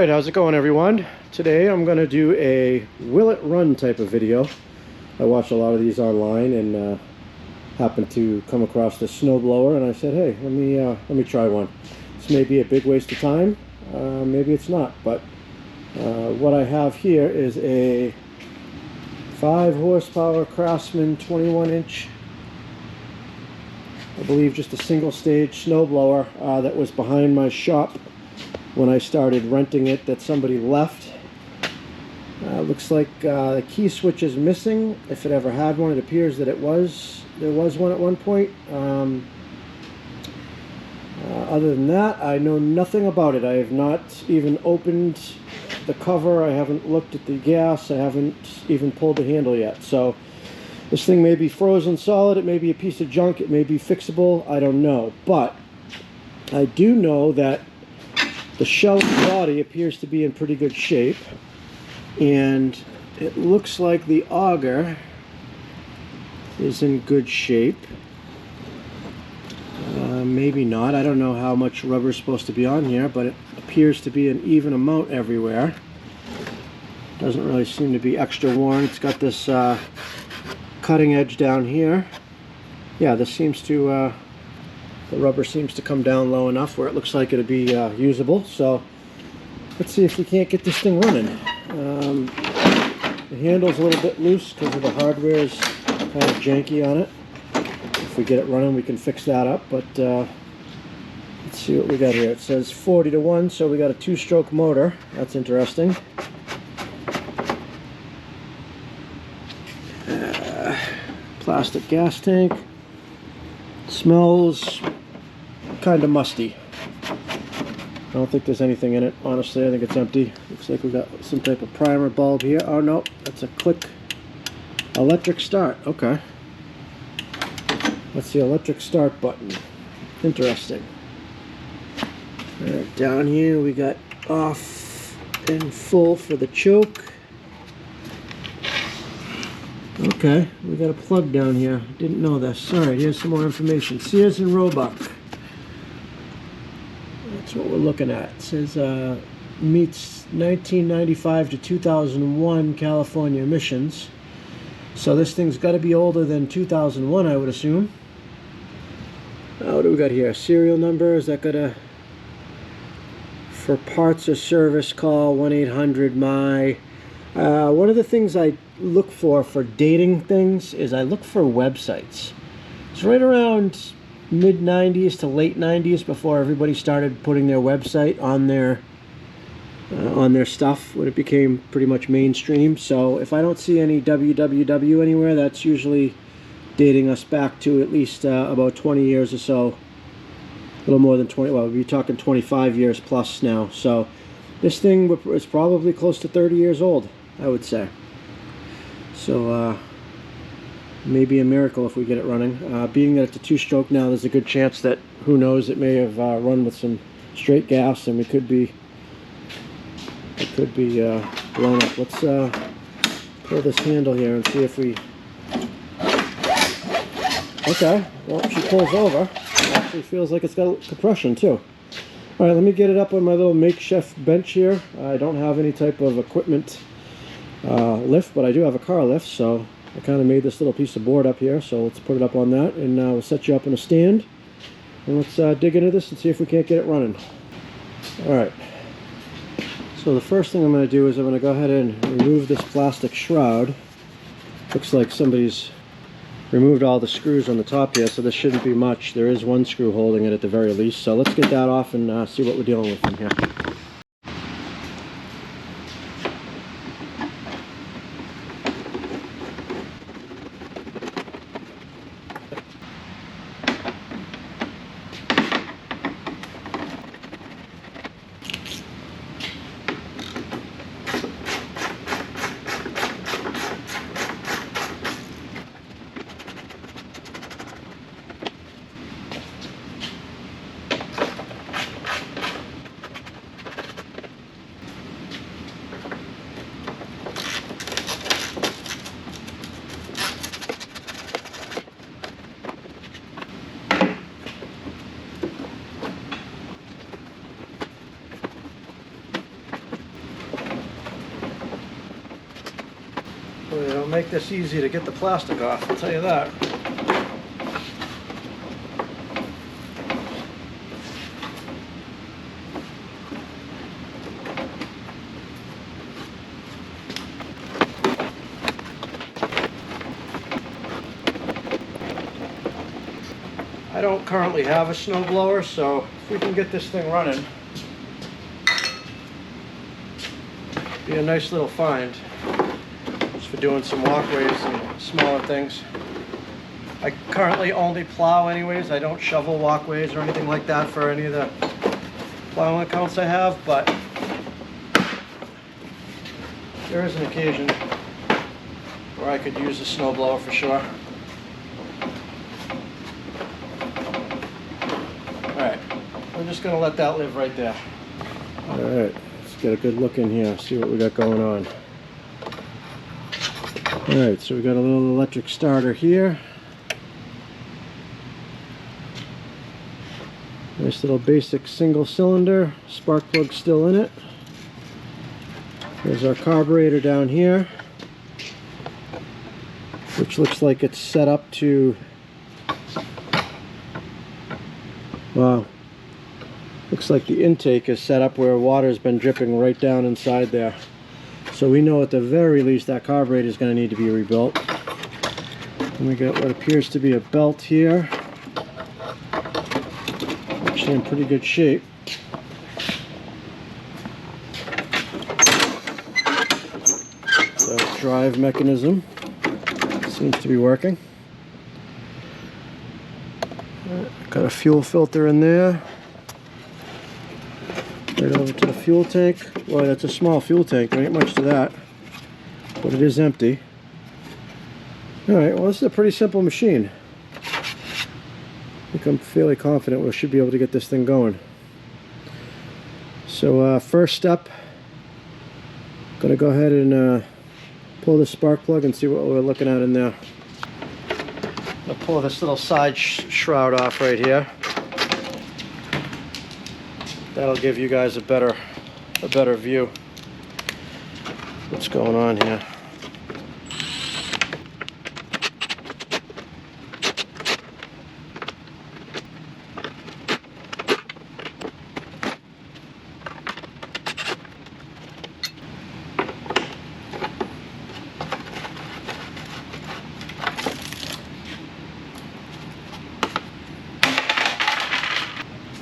Alright, how's it going everyone? Today I'm going to do a will it run type of video. I watch a lot of these online and happened to come across this snowblower and I said, hey, let me try one. This may be a big waste of time, maybe it's not, but what I have here is a 5 horsepower Craftsman 21-inch, I believe just a single stage snowblower that was behind my shop when I started renting it, that somebody left. Looks like the key switch is missing. If it ever had one, it appears that there was one at one point. Other than that, I know nothing about it. I have not even opened the cover. I haven't looked at the gas. I haven't even pulled the handle yet. So this thing may be frozen solid. It may be a piece of junk. It may be fixable. I don't know. But I do know that the shell of the body appears to be in pretty good shape, and it looks like the auger is in good shape. Maybe not. I don't know how much rubber is supposed to be on here, but it appears to be an even amount everywhere. Doesn't really seem to be extra worn. It's got this cutting edge down here. Yeah, this seems to the rubber seems to come down low enough where it looks like it'll be usable. So let's see if we can't get this thing running. The handle's a little bit loose because of the hardware is kind of janky on it. If we get it running, we can fix that up. But let's see what we got here. It says 40 to 1, so we got a 2-stroke motor. That's interesting. Plastic gas tank. Smells kind of musty. I don't think there's anything in it, honestly. I think it's empty. Looks like we got some type of primer bulb here. Oh no, that's a click electric start. Okay. That's the electric start button. Interesting. Alright, down here we got off and full for the choke. Okay, we got a plug down here. Didn't know this. Alright, here's some more information. Sears and Roebuck. That's what we're looking at. It says meets 1995 to 2001 California emissions. So this thing's got to be older than 2001, I would assume. What do we got here? Serial number. Is that got a... For parts or service, call 1-800-MY. One of the things I look for dating things is I look for websites. It's right around mid-90s to late 90s before everybody started putting their website on their stuff when it became pretty much mainstream. So if I don't see any www anywhere, that's usually dating us back to at least about 20 years or so. A little more than 20, well, we're talking 25 years plus now. So this thing is probably close to 30 years old, I would say. So maybe a miracle if we get it running. Being that it's a 2-stroke now, there's a good chance that, who knows, it may have run with some straight gas and it could be blown up. Let's pull this handle here and see if we... Okay, well, she pulls over. Actually feels like it's got compression too. Alright, let me get it up on my little makeshift bench here. I don't have any type of equipment lift, but I do have a car lift, so I kind of made this little piece of board up here. So let's put it up on that, and we'll set you up in a stand, and let's dig into this and see if we can't get it running. Alright, so the first thing I'm going to do is I'm going to go ahead and remove this plastic shroud. Looks like somebody's removed all the screws on the top here, so this shouldn't be much. There is one screw holding it at the very least, so let's get that off and see what we're dealing with in here. Well, they don't make this easy to get the plastic off, I'll tell you that. I don't currently have a snow blower, so if we can get this thing running, be a nice little find just for doing some walkways and smaller things. I currently only plow anyways. I don't shovel walkways or anything like that for any of the plowing accounts I have, but there is an occasion where I could use a snow blower for sure. Alright, I'm just going to let that live right there. Alright, let's get a good look in here, see what we got going on. Alright, so we got a little electric starter here. Nice little basic single cylinder, spark plug still in it. There's our carburetor down here, which looks like it's set up to, wow, looks like the intake is set up where water's been dripping right down inside there. So we know at the very least that carburetor is going to need to be rebuilt. And we got what appears to be a belt here. Actually in pretty good shape. The drive mechanism seems to be working. Got a fuel filter in there. Right over to the fuel tank. Well, that's a small fuel tank. There ain't much to that, but it is empty. Alright, well, this is a pretty simple machine. I think I'm fairly confident we should be able to get this thing going. So first step, going to go ahead and pull the spark plug and see what we're looking at in there. I'll pull this little side shroud off right here. That'll give you guys a better view what's going on here.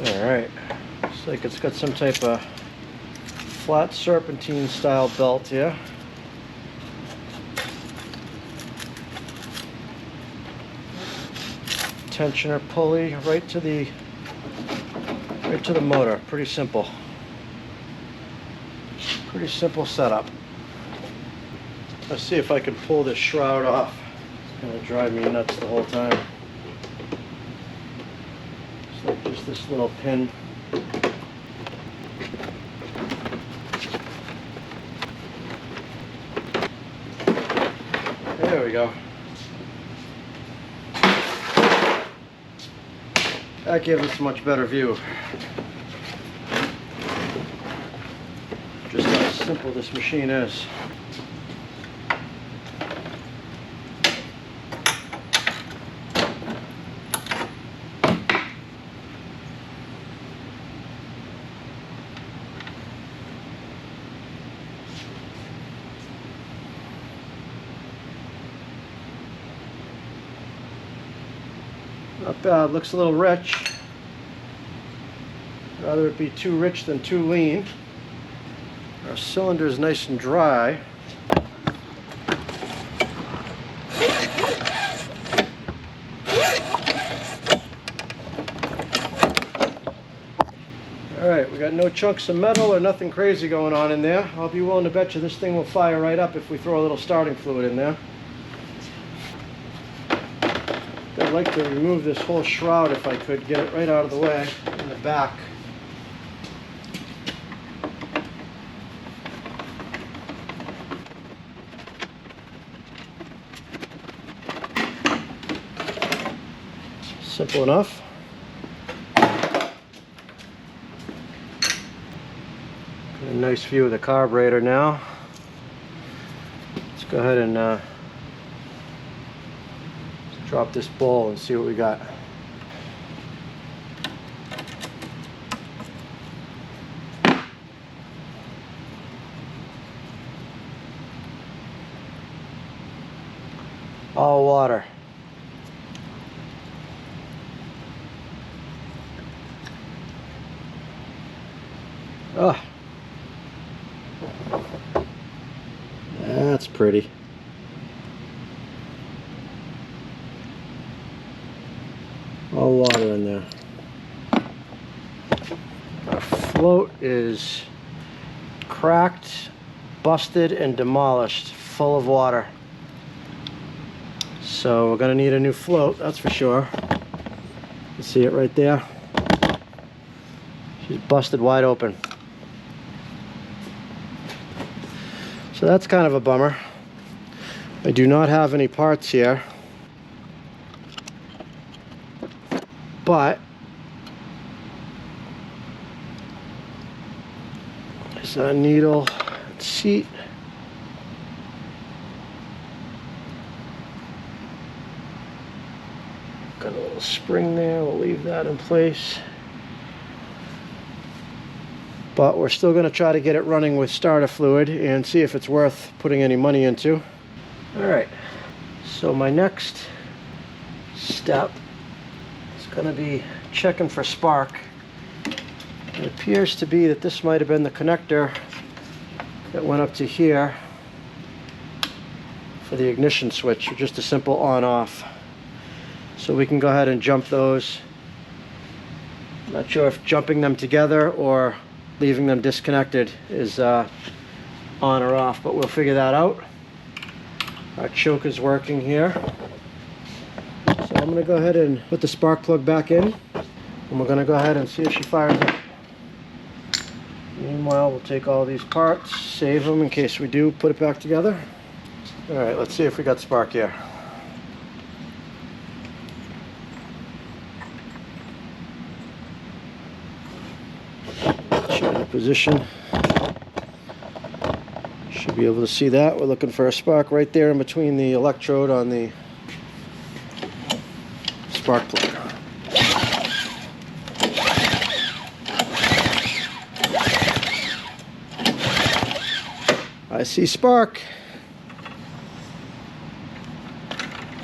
Alright, looks like it's got some type of flat serpentine style belt here. Tensioner pulley right to the motor. Pretty simple. Pretty simple setup. Let's see if I can pull this shroud off. It's gonna drive me nuts the whole time. Like just this little pin. There we go. That gives us a much better view. Just how simple this machine is. Not bad, looks a little rich. Rather it be too rich than too lean. Our cylinder is nice and dry. Alright, we got no chunks of metal or nothing crazy going on in there. I'll be willing to bet you this thing will fire right up if we throw a little starting fluid in there. I'd like to remove this whole shroud if I could, get it right out of the way in the back. Simple enough. Got a nice view of the carburetor now. Let's Go ahead and drop this bowl and see what we got. All water. Oh, that's pretty. All water in there. Our float is cracked, busted, and demolished, full of water. So we're gonna need a new float, that's for sure. You see it right there? She's busted wide open. So that's kind of a bummer. I do not have any parts here, but there's a needle and seat. Got a little spring there, we'll leave that in place. But we're still going to try to get it running with starter fluid and see if it's worth putting any money into. Alright, so my next step is going to be checking for spark. It appears to be that this might have been the connector that went up to here for the ignition switch, or just a simple on-off. So we can go ahead and jump those. Not sure if jumping them together or leaving them disconnected is on or off, but we'll figure that out. Our choke is working here. So I'm gonna go ahead and put the spark plug back in, and we're gonna go ahead and see if she fires up. Meanwhile, we'll take all these parts, save them in case we do put it back together. All right, let's see if we got spark here. Position. Should be able to see that. We're looking for a spark right there in between the electrode on the spark plug. I see spark.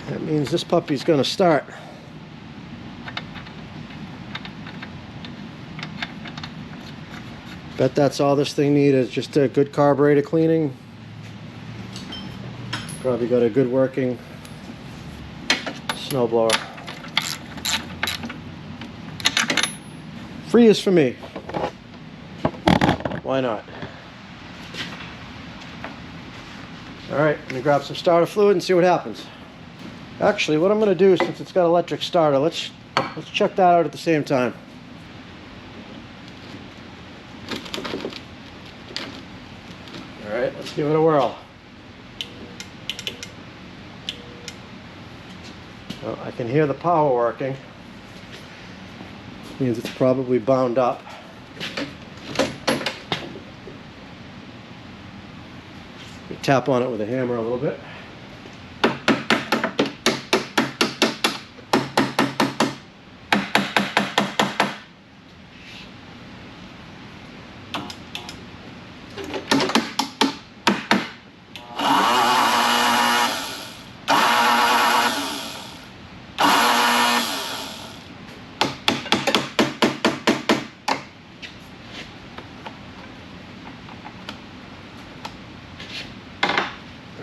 That means this puppy's going to start. Bet that's all this thing needs, is just a good carburetor cleaning. Probably got a good working snowblower. Free is for me. Why not? Alright, let me grab some starter fluid and see what happens. Actually, what I'm going to do, since it's got electric starter, let's check that out at the same time. Alright, let's give it a whirl. Well, I can hear the power working. Means it's probably bound up. Tap on it with a hammer a little bit.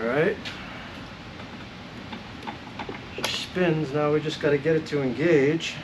Alright. It spins, now we just got to get it to engage.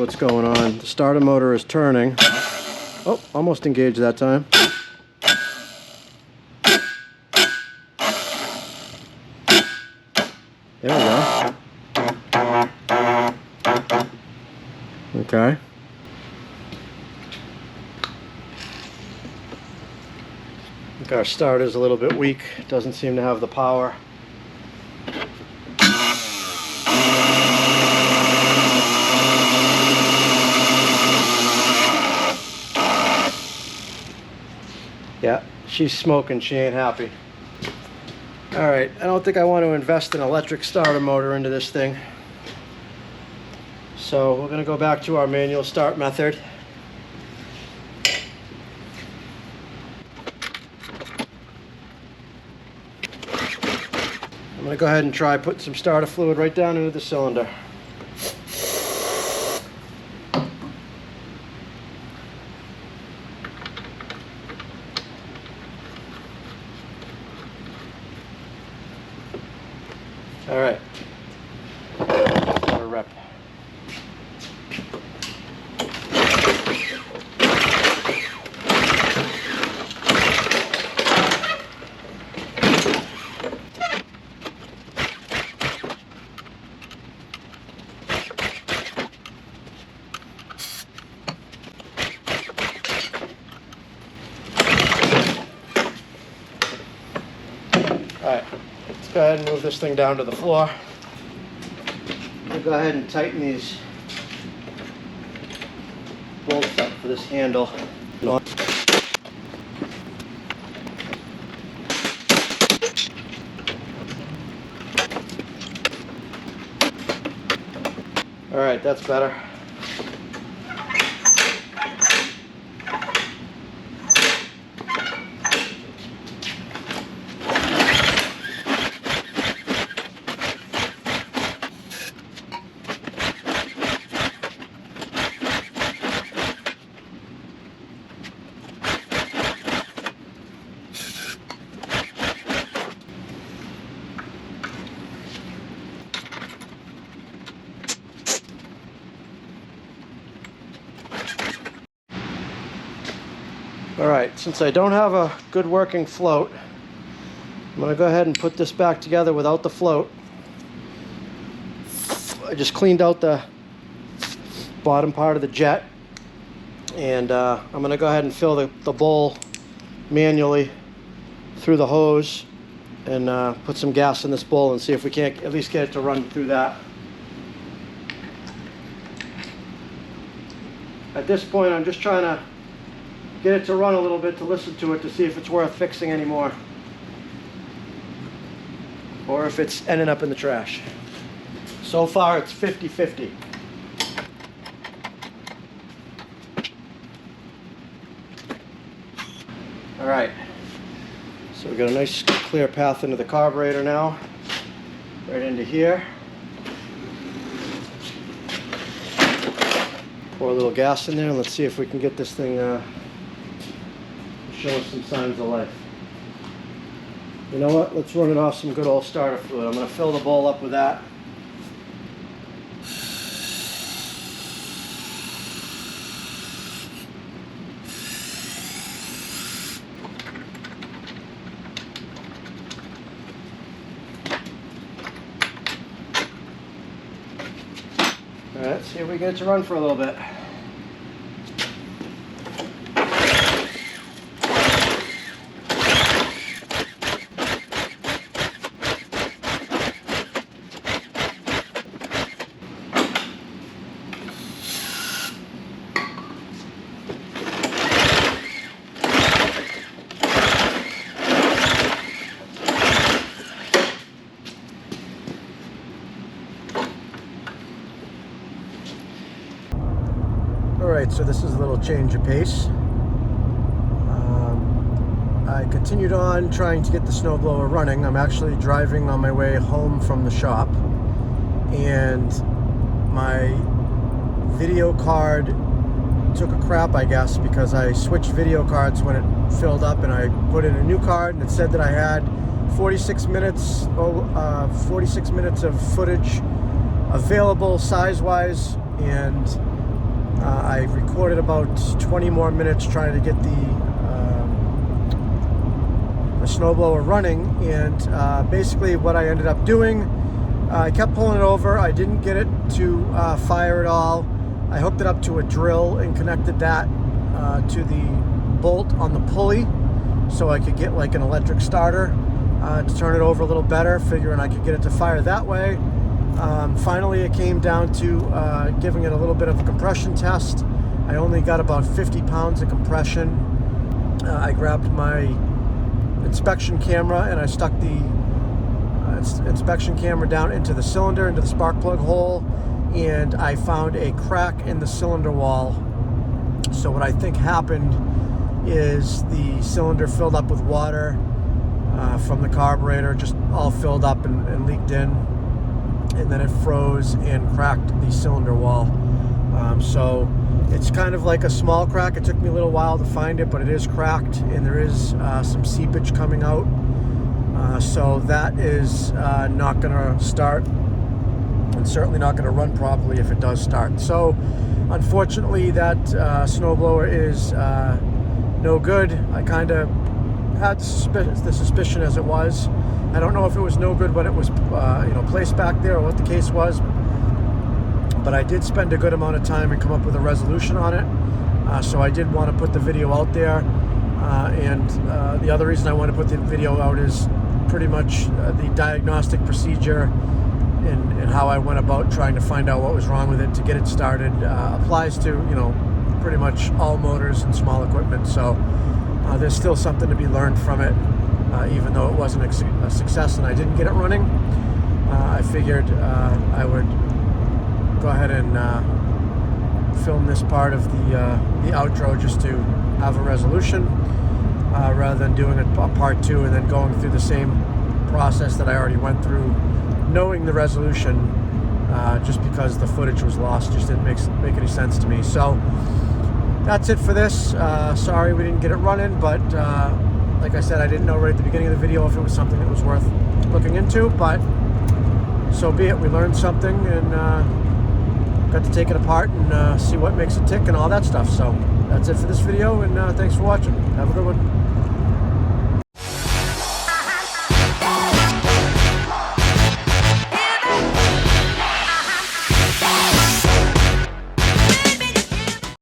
what's going on. The starter motor is turning. Oh, almost engaged that time. There we go. Okay. I think our starter's a little bit weak. Doesn't seem to have the power. Yeah, she's smoking. She ain't happy. All right, I don't think I want to invest an electric starter motor into this thing. So we're gonna go back to our manual start method. I'm gonna go ahead and try putting some starter fluid right down into the cylinder. All right, a rep. All right, let's go ahead and move this thing down to the floor. We'll go ahead and tighten these bolts up for this handle. All right, that's better. All right, since I don't have a good working float, I'm gonna go ahead and put this back together without the float. I just cleaned out the bottom part of the jet, and I'm gonna go ahead and fill the bowl manually through the hose and put some gas in this bowl and see if we can't at least get it to run through that. At this point, I'm just trying to get it to run a little bit to listen to it to see if it's worth fixing anymore or if it's ending up in the trash. So far it's 50-50. All right, so we've got a nice clear path into the carburetor now, right into here. Pour a little gas in there and let's see if we can get this thing show us some signs of life. You know what? Let's run it off some good old starter fluid. I'm going to fill the bowl up with that. All right, let's see if we get it to run for a little bit. Alright, so this is a little change of pace. I continued on trying to get the snowblower running. I'm actually driving on my way home from the shop, and my video card took a crap, I guess, because I switched video cards when it filled up, and I put in a new card and it said that I had 46 minutes of footage available size-wise, and I recorded about 20 more minutes trying to get the snowblower running, and basically what I ended up doing, I kept pulling it over. I didn't get it to fire at all. I hooked it up to a drill and connected that to the bolt on the pulley so I could get like an electric starter to turn it over a little better, figuring I could get it to fire that way. Finally, it came down to giving it a little bit of a compression test. I only got about 50 pounds of compression. I grabbed my inspection camera and I stuck the inspection camera down into the cylinder, into the spark plug hole, and I found a crack in the cylinder wall. So what I think happened is the cylinder filled up with water from the carburetor, just all filled up and leaked in, and then it froze and cracked the cylinder wall. So it's kind of like a small crack. It took me a little while to find it, but it is cracked, and there is some seepage coming out. So that is not going to start, and certainly not going to run properly if it does start. So unfortunately, that snowblower is no good. I kind of had the suspicion as it was. I don't know if it was no good when it was placed back there, or what the case was, but I did spend a good amount of time and come up with a resolution on it. So I did want to put the video out there, and the other reason I want to put the video out is pretty much the diagnostic procedure and how I went about trying to find out what was wrong with it to get it started. Applies to pretty much all motors and small equipment. So there's still something to be learned from it, even though it wasn't a success and I didn't get it running. I figured I would go ahead and film this part of the outro just to have a resolution, rather than doing a part two and then going through the same process that I already went through, knowing the resolution, just because the footage was lost. Just didn't make any sense to me. So that's it for this. Sorry we didn't get it running, but like I said, I didn't know right at the beginning of the video if it was something that was worth looking into, but so be it. We learned something and got to take it apart and see what makes it tick and all that stuff. So that's it for this video, and thanks for watching. Have a good one.